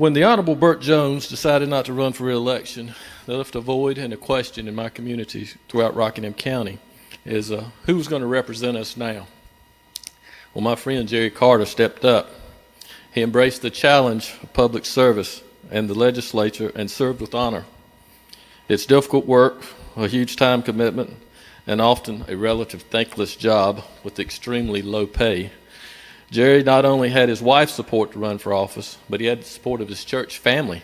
When the Honorable Burt Jones decided not to run for re-election, they left a void and a question in my community throughout Rockingham County is who was going to represent us now? Well, my friend Jerry Carter stepped up. He embraced the challenge of public service and the legislature and served with honor. It's difficult work, a huge time commitment, and often a relative thankless job with extremely low pay. Jerry not only had his wife's support to run for office, but he had the support of his church family.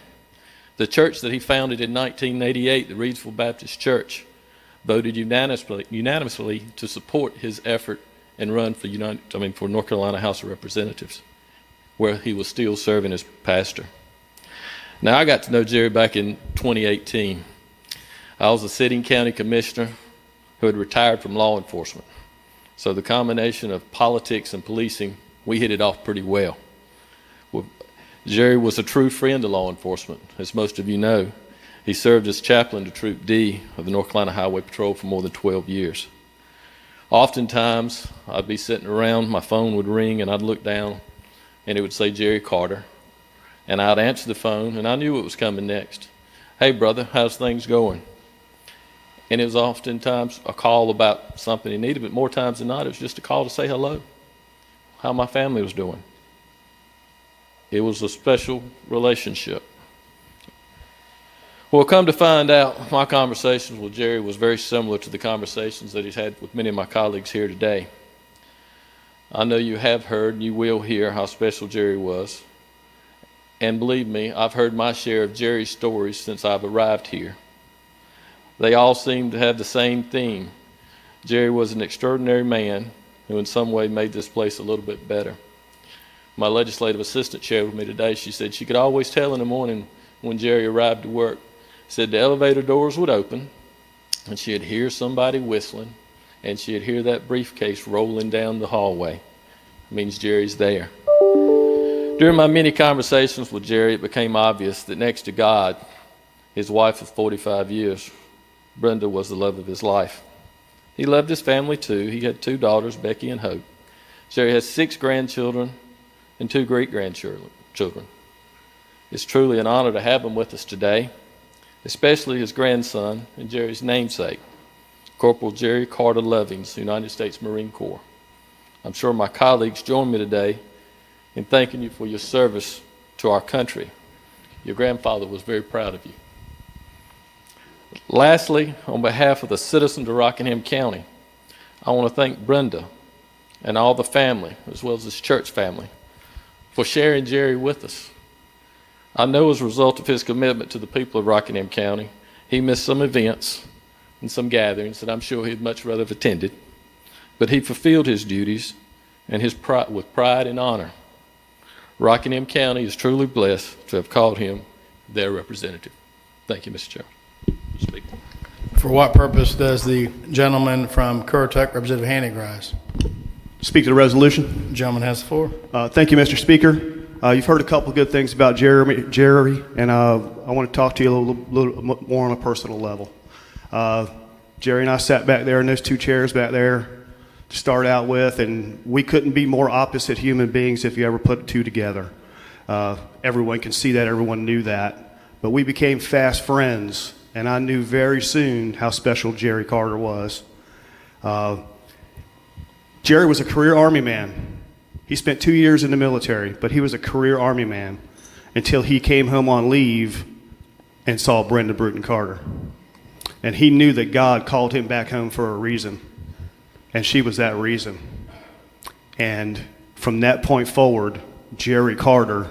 The church that he founded in 1988, the Reedsville Baptist Church, voted unanimously to support his effort and run for North Carolina House of Representatives, where he was still serving as pastor. Now, I got to know Jerry back in 2018. I was a sitting county commissioner who had retired from law enforcement. So the combination of politics and policing, we hit it off pretty well. Jerry was a true friend to law enforcement, as most of you know. He served as chaplain to Troop D of the North Carolina Highway Patrol for more than 12 years. Oftentimes, I'd be sitting around, my phone would ring, and I'd look down, and it would say Jerry Carter. And I'd answer the phone, and I knew what was coming next. Hey, brother, how's things going? And it was oftentimes a call about something he needed, but more times than not, it was just a call to say hello, how my family was doing. It was a special relationship. Well, come to find out, my conversations with Jerry was very similar to the conversations that he's had with many of my colleagues here today. I know you have heard and you will hear how special Jerry was. And believe me, I've heard my share of Jerry's stories since I've arrived here. They all seem to have the same theme. Jerry was an extraordinary man who in some way made this place a little bit better. My legislative assistant shared with me today, she said she could always tell in the morning when Jerry arrived to work, said the elevator doors would open and she'd hear somebody whistling and she'd hear that briefcase rolling down the hallway. It means Jerry's there. During my many conversations with Jerry, it became obvious that next to God, his wife of 45 years, Brenda, was the love of his life. He loved his family too. He had 2 daughters, Becky and Hope. Jerry has 6 grandchildren and 2 great-grandchildren. It's truly an honor to have him with us today, especially his grandson and Jerry's namesake, Corporal Jerry Carter Lovings, United States Marine Corps. I'm sure my colleagues join me today in thanking you for your service to our country. Your grandfather was very proud of you. Lastly, on behalf of the citizens of Rockingham County, I want to thank Brenda and all the family, as well as his church family, for sharing Jerry with us. I know as a result of his commitment to the people of Rockingham County, he missed some events and some gatherings that I'm sure he'd much rather have attended, but he fulfilled his duties and his pride with pride and honor. Rockingham County is truly blessed to have called him their representative. Thank you, Mr. Chairman. Speak. For what purpose does the gentleman from Currituck, Representative Hannig, rise? Speak to the resolution. The gentleman has the floor. Thank you, Mr. Speaker. You've heard a couple of good things about Jerry, and I want to talk to you a little more on a personal level. Jerry and I sat back there in those 2 chairs back there to start out with, and we couldn't be more opposite human beings if you ever put 2 together. Everyone can see that, everyone knew that, but we became fast friends, and I knew very soon how special Jerry Carter was. Jerry was a career Army man. He spent 2 years in the military, but he was a career Army man until he came home on leave and saw Brenda Bruton Carter. And he knew that God called him back home for a reason, and she was that reason. And from that point forward, Jerry Carter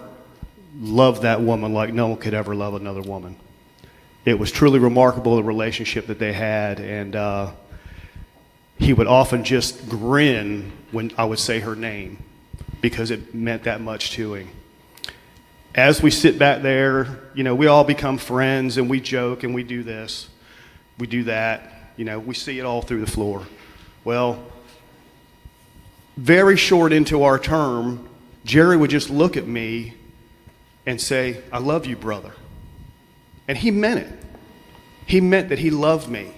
loved that woman like no one could ever love another woman. It was truly remarkable, the relationship that they had, and he would often just grin when I would say her name because it meant that much to him. As we sit back there, we all become friends and we joke and we do this, we do that, we see it all through the floor. Well, very short into our term, Jerry would just look at me and say, "I love you, brother." And he meant it. He meant that he loved me.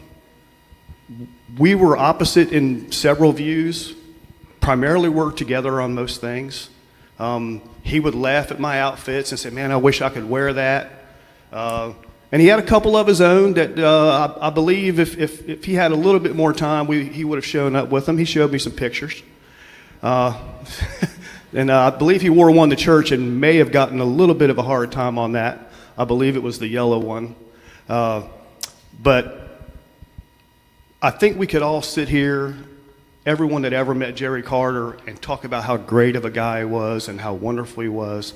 We were opposite in several views, primarily worked together on most things, He would laugh at my outfits and say, man, I wish I could wear that. And he had a couple of his own that I believe if he had a little bit more time, he would have shown up with them. He showed me some pictures. And I believe he wore one to church and may have gotten a little bit of a hard time on that. I believe it was the yellow one. But I think we could all sit here, everyone that ever met Jerry Carter, and talk about how great of a guy he was and how wonderful he was.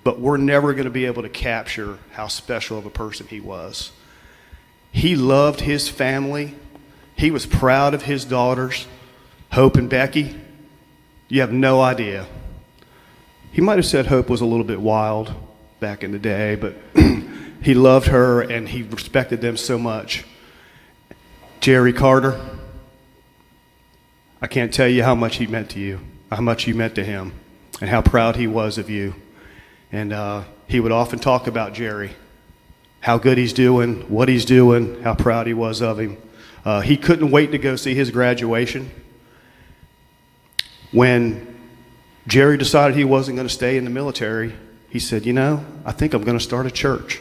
But we're never going to be able to capture how special of a person he was. He loved his family. He was proud of his daughters, Hope and Becky. You have no idea. He might have said Hope was a little bit wild back in the day, but he loved her and he respected them so much. Jerry Carter, I can't tell you how much he meant to you, how much you meant to him, and how proud he was of you. And he would often talk about Jerry, how good he's doing, what he's doing, how proud he was of him. He couldn't wait to go see his graduation. When Jerry decided he wasn't going to stay in the military, he said, you know, I think I'm going to start a church.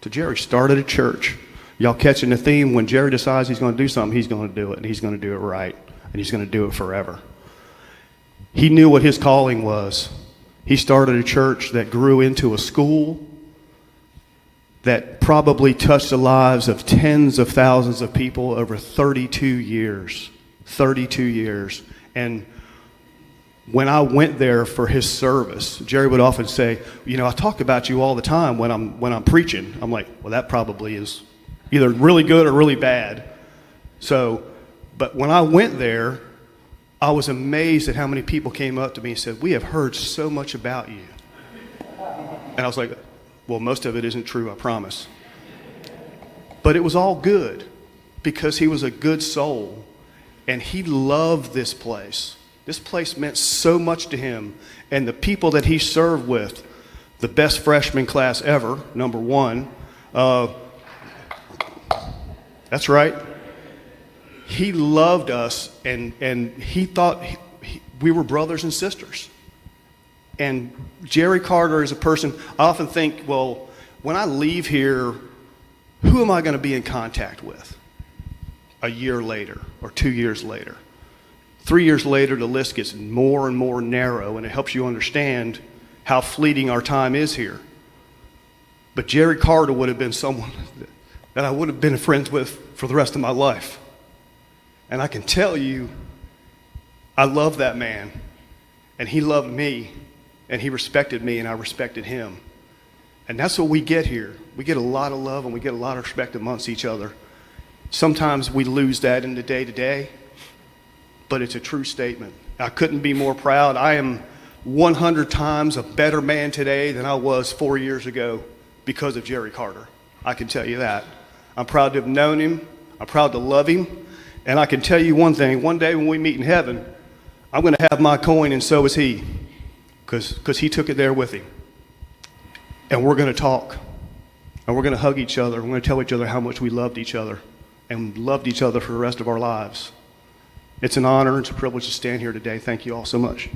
So Jerry started a church. Y'all catching the theme? When Jerry decides he's going to do something, he's going to do it, and he's going to do it right, and he's going to do it forever. He knew what his calling was. He started a church that grew into a school that probably touched the lives of tens of thousands of people over 32 years. 32 years. And when I went there for his service, Jerry would often say, you know, I talk about you all the time when I'm preaching. I'm like, well, that probably is either really good or really bad. So, but when I went there, I was amazed at how many people came up to me and said, we have heard so much about you. And I was like, well, most of it isn't true, I promise. But it was all good because he was a good soul and he loved this place. This place meant so much to him, and the people that he served with, the best freshman class ever, number one. That's right. He loved us, and he thought we were brothers and sisters. And Jerry Carter is a person, I often think, well, when I leave here, who am I going to be in contact with a year later or 2 years later? 3 years later, the list gets more and more narrow, and it helps you understand how fleeting our time is here. But Jerry Carter would have been someone that I would have been friends with for the rest of my life. And I can tell you, I love that man, and he loved me, and he respected me, and I respected him. And that's what we get here. We get a lot of love, and we get a lot of respect amongst each other. Sometimes we lose that in the day-to-day, but it's a true statement. I couldn't be more proud. I am 100 times a better man today than I was 4 years ago because of Jerry Carter. I can tell you that. I'm proud to have known him. I'm proud to love him. And I can tell you one thing. One day when we meet in heaven, I'm going to have my coin, and so is he, because he took it there with him. And we're going to talk. And we're going to hug each other. We're going to tell each other how much we loved each other and loved each other for the rest of our lives. It's an honor and it's a privilege to stand here today. Thank you all so much.